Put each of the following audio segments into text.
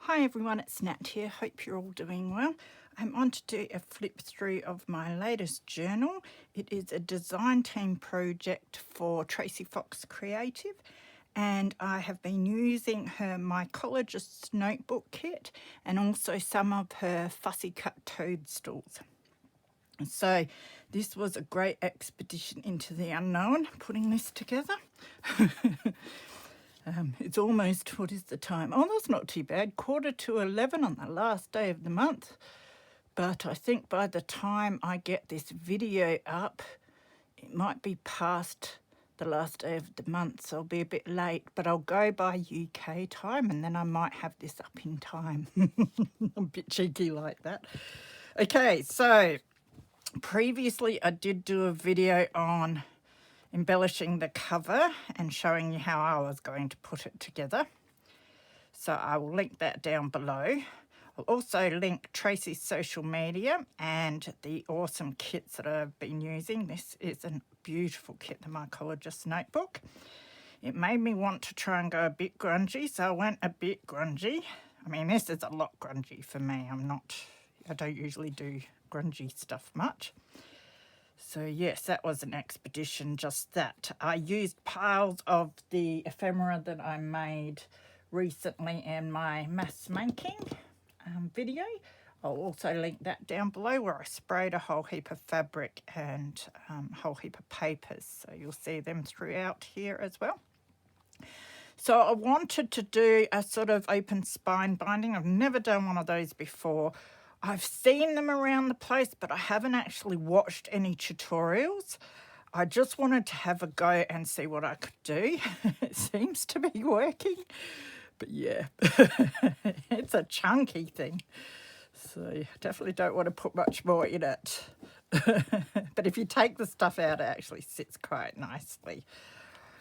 Hi everyone, it's Nat here. Hope you're all doing well. I'm on to do a flip through of my latest journal. It is a design team project for Tracie Fox Creative, and I have been using her Mycologists Notebook kit and also some of her fussy cut toadstools. So this was a great expedition into the unknown, putting this together. It's almost, what is the time? Oh, that's not too bad. 11:45 on the last day of the month. But I think by the time I get this video up, it might be past the last day of the month, so I'll be a bit late. But I'll go by UK time and then I might have this up in time. I'm a bit cheeky like that. Okay, so previously I did do a video on embellishing the cover and showing you how I was going to put it together. So I will link that down below. I'll also link Tracie's social media and the awesome kits that I've been using. This is a beautiful kit, the Mycologists Notebook. It made me want to try and go a bit grungy, so I went a bit grungy. I mean, this is a lot grungy for me. I don't usually do grungy stuff much. So yes, that was an expedition, just that. I used piles of the ephemera that I made recently in my mass making video. I'll also link that down below, where I sprayed a whole heap of fabric and a whole heap of papers. So you'll see them throughout here as well. So I wanted to do a sort of open spine binding. I've never done one of those before. I've seen them around the place, but I haven't actually watched any tutorials. I just wanted to have a go and see what I could do. It seems to be working, but yeah, it's a chunky thing. So you definitely don't want to put much more in it. But if you take the stuff out, it actually sits quite nicely.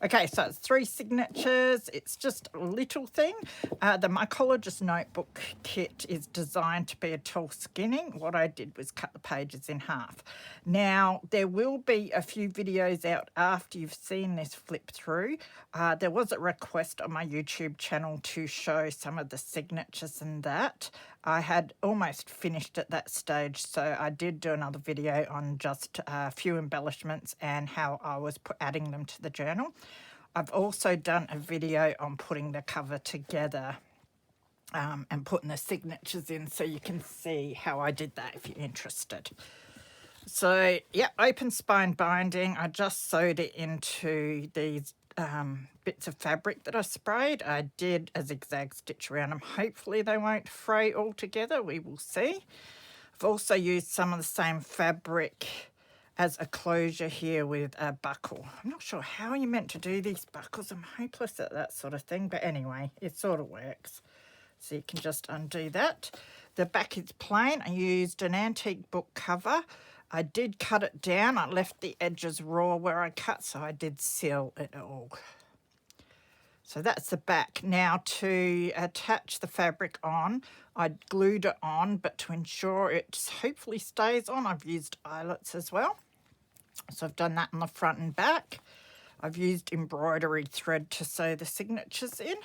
Okay, so it's 3 signatures. It's just a little thing. The Mycologist Notebook kit is designed to be a tall skinning. What I did was cut the pages in half. Now, there will be a few videos out after you've seen this flip through. There was a request on my YouTube channel to show some of the signatures and that. I had almost finished at that stage, so I did do another video on just a few embellishments and how I was adding them to the journal. I've also done a video on putting the cover together and putting the signatures in, so you can see how I did that if you're interested. So, yeah, open spine binding. I just sewed it into these bits of fabric that I sprayed. I did a zigzag stitch around them. Hopefully they won't fray all together. We will see. I've also used some of the same fabric as a closure here with a buckle. I'm not sure how you're meant to do these buckles. I'm hopeless at that sort of thing. But anyway, it sort of works. So you can just undo that. The back is plain. I used an antique book cover. I did cut it down. I left the edges raw where I cut, so I did seal it all. So that's the back. Now to attach the fabric on, I glued it on, but to ensure it hopefully stays on, I've used eyelets as well. So I've done that on the front and back. I've used embroidery thread to sew the signatures in.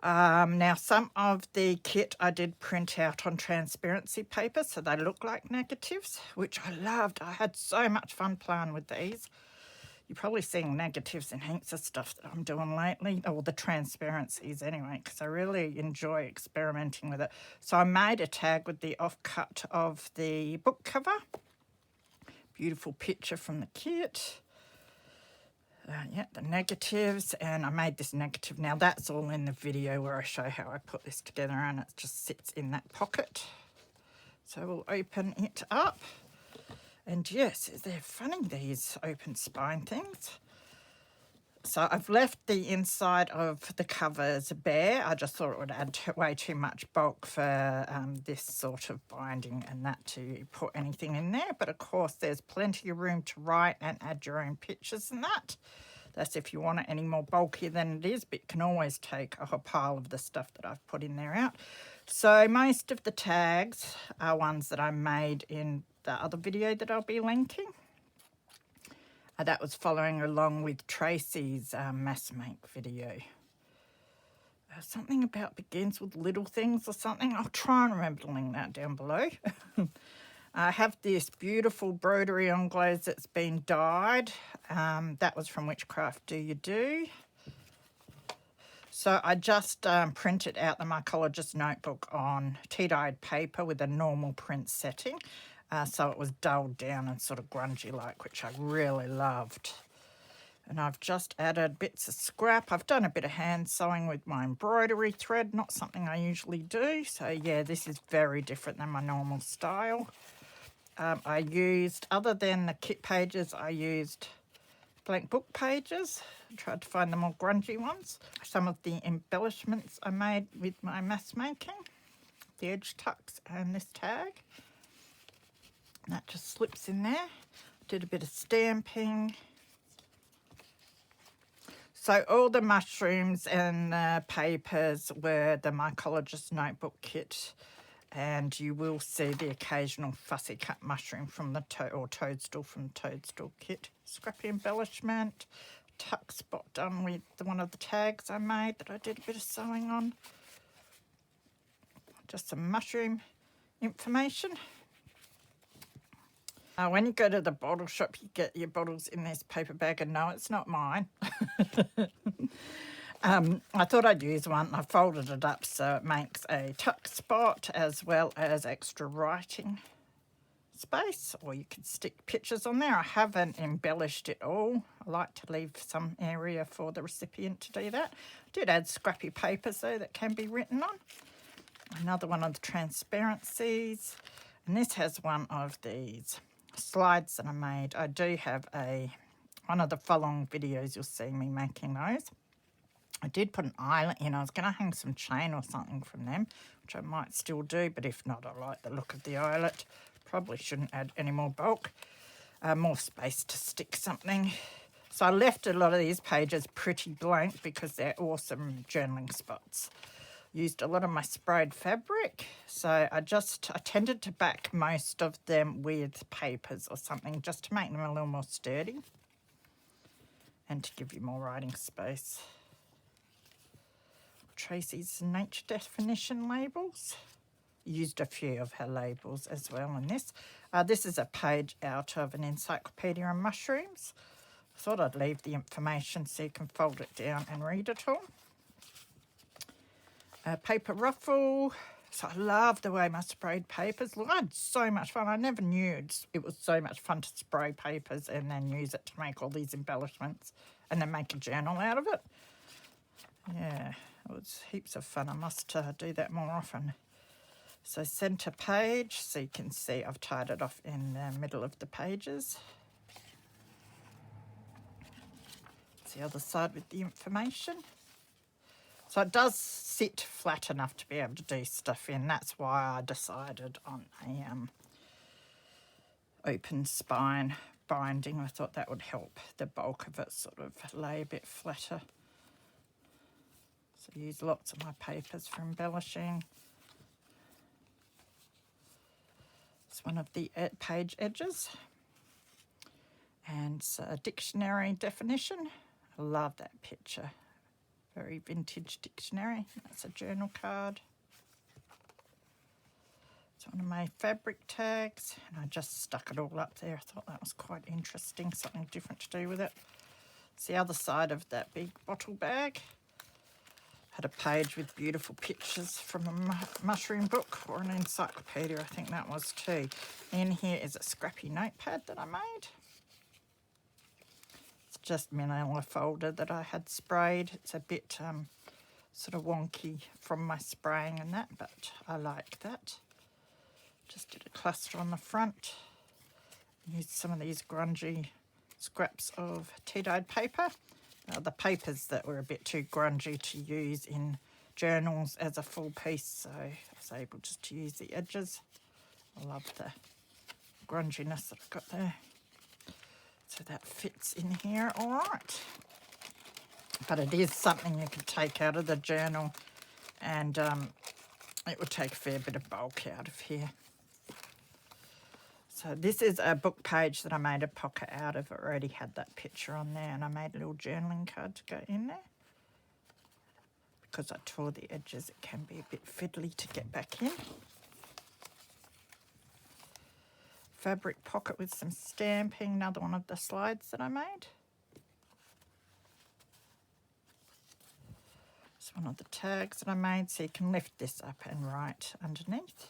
Now some of the kit I did print out on transparency paper, so they look like negatives, which I loved. I had so much fun playing with these. You're probably seeing negatives in heaps of stuff that I'm doing lately, or the transparencies anyway, because I really enjoy experimenting with it. So I made a tag with the offcut of the book cover. Beautiful picture from the kit. Yeah, the negatives, and I made this negative. Now that's all in the video where I show how I put this together, and it just sits in that pocket. So we'll open it up. And yes, they're funny, these open spine things. So I've left the inside of the covers bare. I just thought it would add way too much bulk for this sort of binding and that to put anything in there. But of course, there's plenty of room to write and add your own pictures and that. That's if you want it any more bulky than it is, but you can always take a whole pile of the stuff that I've put in there out. So most of the tags are ones that I made in the other video that I'll be linking. That was following along with Tracie's mass make video. Something about begins with little things or something. I'll try and remember to link that down below. I have this beautiful broderie anglaise that's been dyed. That was from Witchcraft Do You Do. So I just printed out the Mycologists Notebook on tea-dyed paper with a normal print setting. So it was dulled down and sort of grungy like, which I really loved. And I've just added bits of scrap. I've done a bit of hand sewing with my embroidery thread, not something I usually do. So yeah, this is very different than my normal style. I used, other than the kit pages, I used blank book pages. I tried to find the more grungy ones. Some of the embellishments I made with my mass making, the edge tucks and this tag. And that just slips in there. Did a bit of stamping. So all the mushrooms and the papers were the Mycologist Notebook kit. And you will see the occasional fussy cut mushroom from the toadstool from the toadstool kit. Scrappy embellishment, tuck spot done with one of the tags I made that I did a bit of sewing on. Just some mushroom information. When you go to the bottle shop, you get your bottles in this paper bag, and no, it's not mine. I thought I'd use one. I folded it up so it makes a tuck spot as well as extra writing space, or you could stick pictures on there. I haven't embellished it all. I like to leave some area for the recipient to do that. I did add scrappy papers though that can be written on. Another one of the transparencies, and this has one of these slides that I made. I do have one of the following videos, you'll see me making those. I did put an eyelet in. I was going to hang some chain or something from them, which I might still do, but if not, I like the look of the eyelet. Probably shouldn't add any more bulk. More space to stick something. So I left a lot of these pages pretty blank because they're awesome journaling spots. Used a lot of my sprayed fabric, so I tended to back most of them with papers or something just to make them a little more sturdy and to give you more writing space. Tracie's nature definition labels. Used a few of her labels as well in this. This is a page out of an encyclopedia on mushrooms. I thought I'd leave the information so you can fold it down and read it all. Paper ruffle. So I love the way my sprayed papers look. I had so much fun. I never knew it was so much fun to spray papers and then use it to make all these embellishments and then make a journal out of it. Yeah, it was heaps of fun. I must do that more often. So centre page, so you can see I've tied it off in the middle of the pages. It's the other side with the information. So it does sit flat enough to be able to do stuff in. That's why I decided on a open spine binding. I thought that would help the bulk of it sort of lay a bit flatter. So I use lots of my papers for embellishing. It's one of the page edges. And it's a dictionary definition. I love that picture. Very vintage dictionary. That's a journal card. It's one of my fabric tags, and I just stuck it all up there. I thought that was quite interesting, something different to do with it. It's the other side of that big bottle bag. Had a page with beautiful pictures from a mushroom book or an encyclopedia, I think that was too. In here is a scrappy notepad that I made. Just manila folder that I had sprayed. It's a bit sort of wonky from my spraying and that, but I like that. Just did a cluster on the front. Used some of these grungy scraps of tea-dyed paper. The papers that were a bit too grungy to use in journals as a full piece, so I was able just to use the edges. I love the grunginess that I've got there. So that fits in here all right. But it is something you could take out of the journal, and it would take a fair bit of bulk out of here. So this is a book page that I made a pocket out of. It already had that picture on there, and I made a little journaling card to go in there. because I tore the edges, it can be a bit fiddly to get back in. Fabric pocket with some stamping, another one of the slides that I made. It's one of the tags that I made, so you can lift this up and write underneath.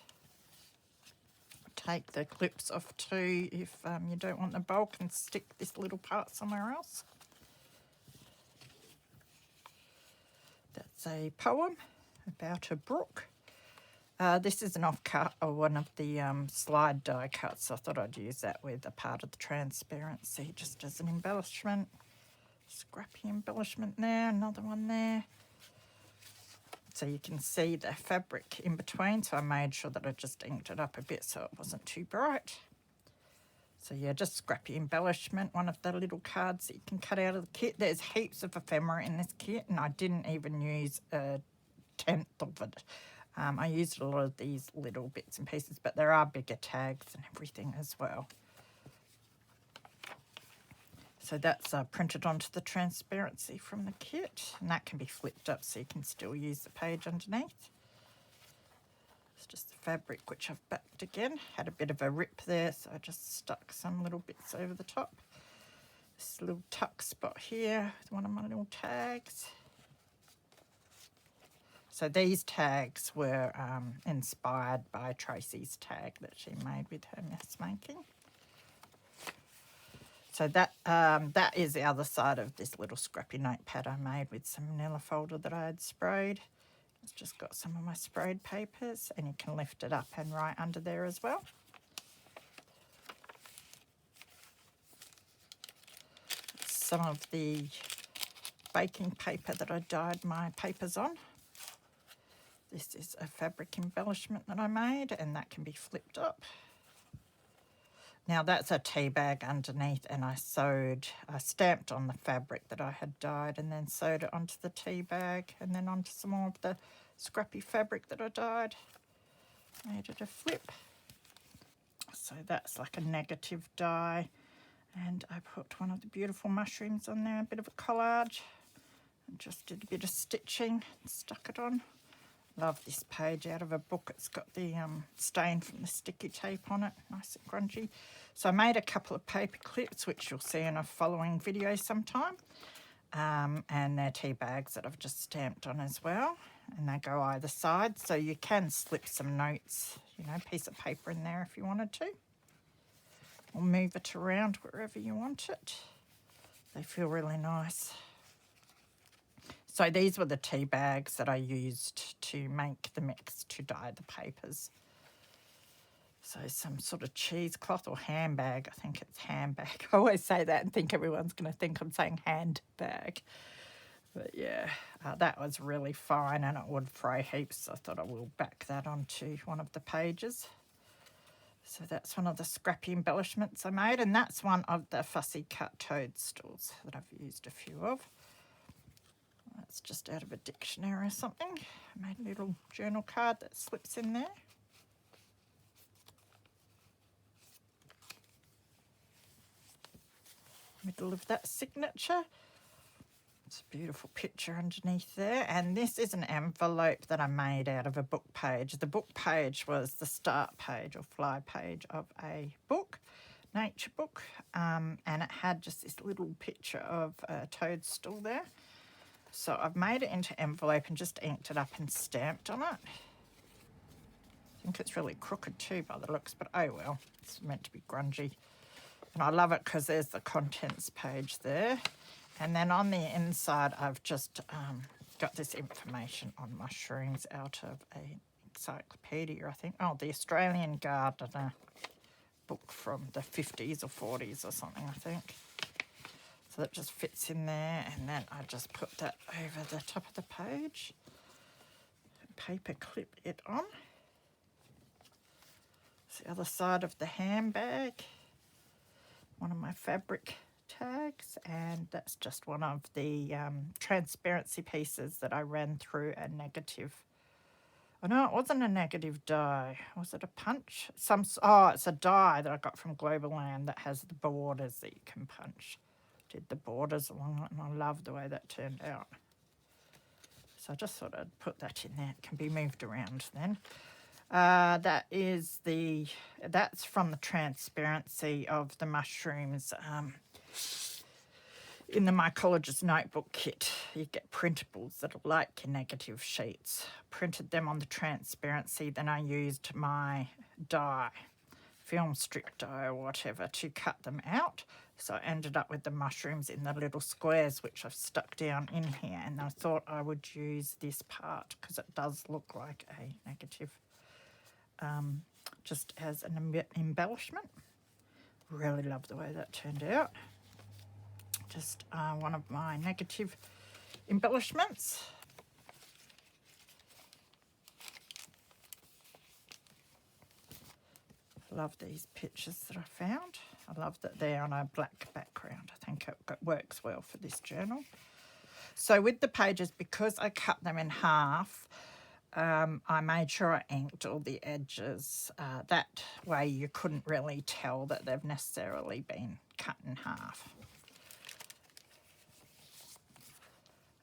Take the clips off too if you don't want the bulk, and stick this little part somewhere else. That's a poem about a brook. This is an offcut of one of the slide die cuts. I thought I'd use that with a part of the transparency just as an embellishment. Scrappy embellishment there, another one there. So you can see the fabric in between, so I made sure that I just inked it up a bit so it wasn't too bright. So yeah, just scrappy embellishment, one of the little cards that you can cut out of the kit. There's heaps of ephemera in this kit, and I didn't even use a 10th of it. I used a lot of these little bits and pieces, but there are bigger tags and everything as well. So that's printed onto the transparency from the kit, and that can be flipped up so you can still use the page underneath. It's just the fabric which I've backed again. Had a bit of a rip there, so I just stuck some little bits over the top. This little tuck spot here with one of my little tags. So these tags were inspired by Tracie's tag that she made with her mess making. So that is the other side of this little scrappy notepad I made with some manila folder that I had sprayed. It's just got some of my sprayed papers, and you can lift it up and write under there as well. Some of the baking paper that I dyed my papers on. This is a fabric embellishment that I made, and that can be flipped up. Now that's a tea bag underneath, and I stamped on the fabric that I had dyed and then sewed it onto the tea bag and then onto some more of the scrappy fabric that I dyed. Made it a flip. So that's like a negative die, and I put one of the beautiful mushrooms on there, a bit of a collage, and just did a bit of stitching and stuck it on. Love this page out of a book. It's got the stain from the sticky tape on it, nice and grungy. So I made a couple of paper clips, which you'll see in a following video sometime. And they're tea bags that I've just stamped on as well. And they go either side, so you can slip some notes, you know, piece of paper in there if you wanted to. Or move it around wherever you want it. They feel really nice. So these were the tea bags that I used to make the mix to dye the papers. So some sort of cheesecloth or handbag. I think it's handbag. I always say that and think everyone's going to think I'm saying handbag. But yeah, that was really fine, and it would fray heaps. So I thought I will back that onto one of the pages. So that's one of the scrappy embellishments I made, and that's one of the fussy cut toadstools that I've used a few of. That's just out of a dictionary or something. I made a little journal card that slips in there. Middle of that signature. It's a beautiful picture underneath there. And this is an envelope that I made out of a book page. The book page was the start page or fly page of a book, nature book. And it had just this little picture of a toadstool there. So I've made it into envelope and just inked it up and stamped on it. I think it's really crooked too by the looks, but oh well, it's meant to be grungy. And I love it because there's the contents page there. And then on the inside, I've just got this information on mushrooms out of an encyclopedia, I think. Oh, the Australian Gardener book from the 50s or 40s or something, I think. So that just fits in there, and then I just put that over the top of the page. Paper clip it on. It's the other side of the handbag. One of my fabric tags, and that's just one of the transparency pieces that I ran through a negative. Oh no, it wasn't a negative die. Was it a punch? Oh, it's a die that I got from Global Land that has the borders that you can punch. Did the borders along it, and I love the way that turned out. So I just thought I'd put that in there. It can be moved around then. That's from the transparency of the mushrooms in the Mycologists Notebook kit. You get printables that are like your negative sheets. Printed them on the transparency, then I used my dye, film strip dye or whatever, to cut them out. So I ended up with the mushrooms in the little squares, which I've stuck down in here, and I thought I would use this part because it does look like a negative, just as an embellishment. Really love the way that turned out. Just one of my negative embellishments. Love these pictures that I found. I love that they're on a black background. I think it works well for this journal. So with the pages, because I cut them in half, I made sure I inked all the edges. That way you couldn't really tell that they've necessarily been cut in half.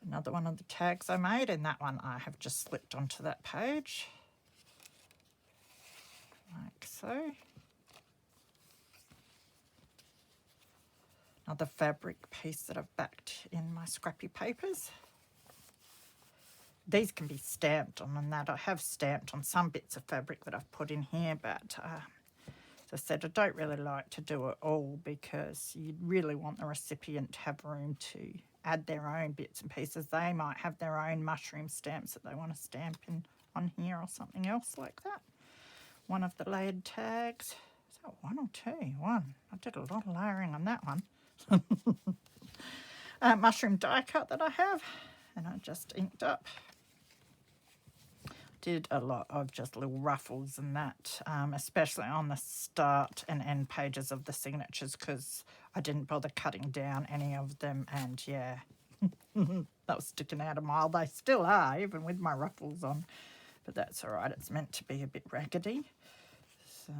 Another one of the tags I made, and that one I have just slipped onto that page, like so. Another fabric piece that I've backed in my scrappy papers. These can be stamped on, and that I have stamped on some bits of fabric that I've put in here, but as I said, I don't really like to do it all because you really want the recipient to have room to add their own bits and pieces. They might have their own mushroom stamps that they want to stamp in on here or something else like that. One of the layered tags. Is that one or two? One. I did a lot of layering on that one. Mushroom die cut that I have, and I just inked up. Did a lot of just little ruffles and that, especially on the start and end pages of the signatures, because I didn't bother cutting down any of them, and yeah, that was sticking out a mile. They still are, even with my ruffles on, but that's all right. It's meant to be a bit raggedy. So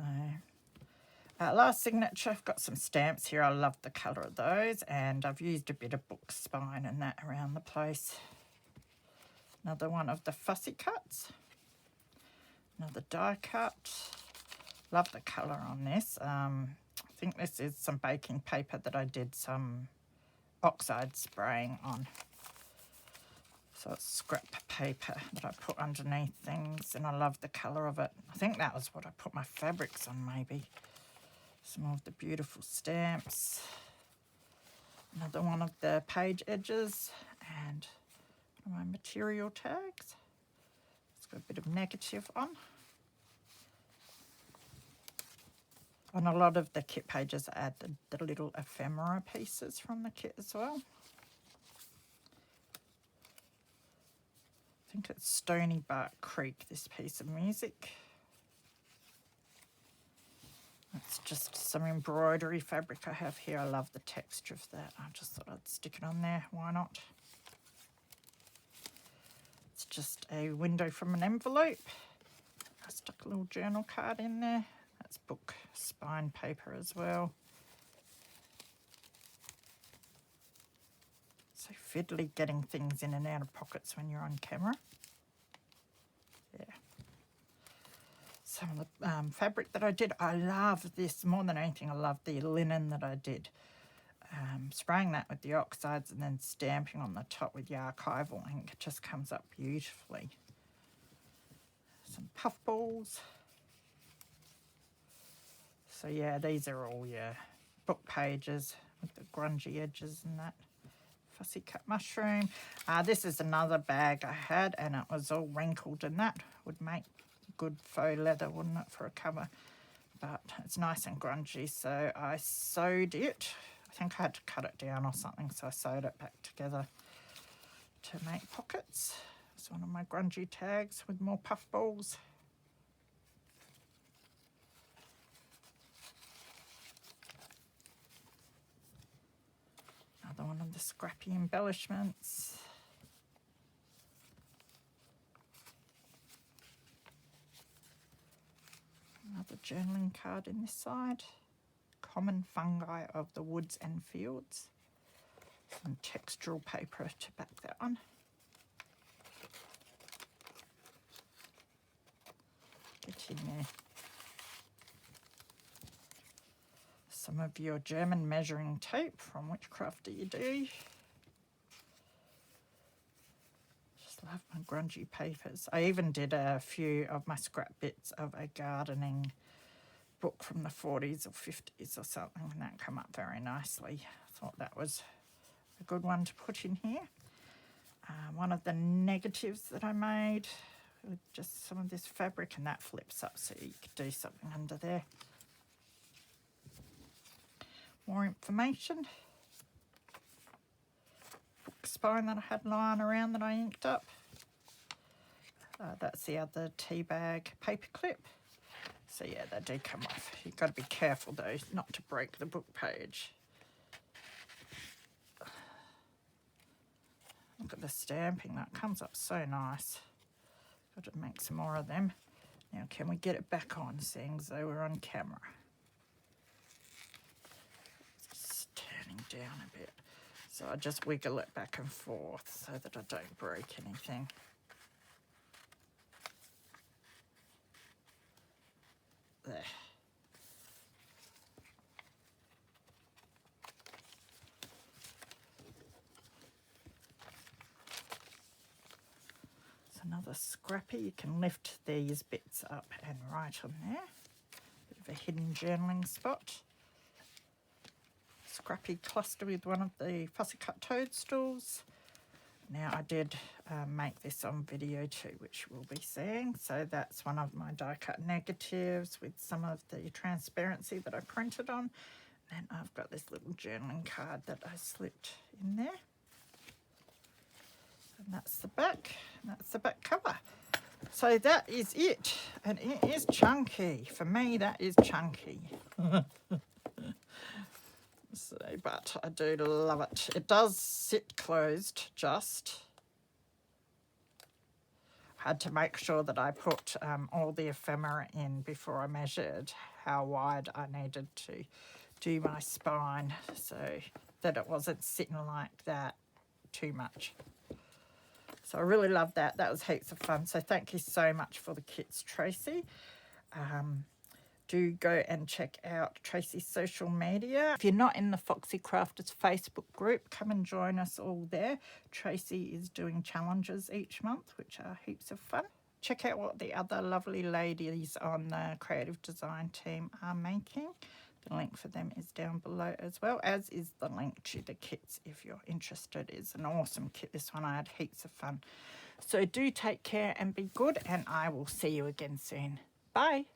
last signature, I've got some stamps here. I love the colour of those, and I've used a bit of book spine and that around the place. Another one of the fussy cuts. Another die cut. Love the colour on this. I think this is some baking paper that I did some oxide spraying on. So it's scrap paper that I put underneath things, and I love the colour of it. I think that was what I put my fabrics on, maybe. Some of the beautiful stamps. Another one of the page edges, and one of my material tags. It's got a bit of negative on. On a lot of the kit pages, I added the little ephemera pieces from the kit as well. I think it's Stony Bark Creek, this piece of music. It's just some embroidery fabric I have here. I love the texture of that. I just thought I'd stick it on there. Why not? It's just a window from an envelope. I stuck a little journal card in there. That's book spine paper as well. So fiddly getting things in and out of pockets when you're on camera. Yeah. Some of the fabric that I did, I love this more than anything. I love the linen that I did. Spraying that with the oxides and then stamping on the top with the archival ink. It just comes up beautifully. Some puff balls. So yeah, these are all your book pages with the grungy edges and that. Fussy cut mushroom. This is another bag I had, and it was all wrinkled, and that would make good faux leather, wouldn't it, for a cover? But it's nice and grungy, so I sewed it. I think I had to cut it down or something, so I sewed it back together to make pockets. It's one of my grungy tags with more puff balls. Another one of the scrappy embellishments. Another journaling card in this side. Common fungi of the woods and fields. Some textural paper to back that one. Get in there. Some of your German measuring tape from Witchcraft Do You Do. Just love my grungy papers. I even did a few of my scrap bits of a gardening book from the 40s or 50s or something, and that come up very nicely. I thought that was a good one to put in here. One of the negatives that I made with just some of this fabric, and that flips up so you could do something under there. More information. Book spine that I had lying around that I inked up. That's the other tea bag paper clip. So yeah, they do come off. You've got to be careful though not to break the book page. Look at the stamping, that comes up so nice. Got to make some more of them. Now can we get it back on, seeing as though we're on camera? It's turning down a bit. So I just wiggle it back and forth so that I don't break anything. There. It's another scrappy. You can lift these bits up and write on there. Bit of a hidden journaling spot. Scrappy cluster with one of the fussy cut toadstools. Now I did make this on video too, which we'll be seeing. So that's one of my die cut negatives with some of the transparency that I printed on. And I've got this little journaling card that I slipped in there. And that's the back. And that's the back cover. So that is it. And it is chunky. For me, that is chunky. So, but I do love it. It does sit closed just. Had to make sure that I put all the ephemera in before I measured how wide I needed to do my spine so that it wasn't sitting like that too much. So I really love that. That was heaps of fun. So thank you so much for the kits, Tracie. Do go and check out Tracie's social media. If you're not in the Foxy Crafters Facebook group, come and join us all there. Tracie is doing challenges each month, which are heaps of fun. Check out what the other lovely ladies on the creative design team are making. The link for them is down below as well, as is the link to the kits if you're interested. It's an awesome kit, this one. I had heaps of fun. So do take care and be good, and I will see you again soon. Bye.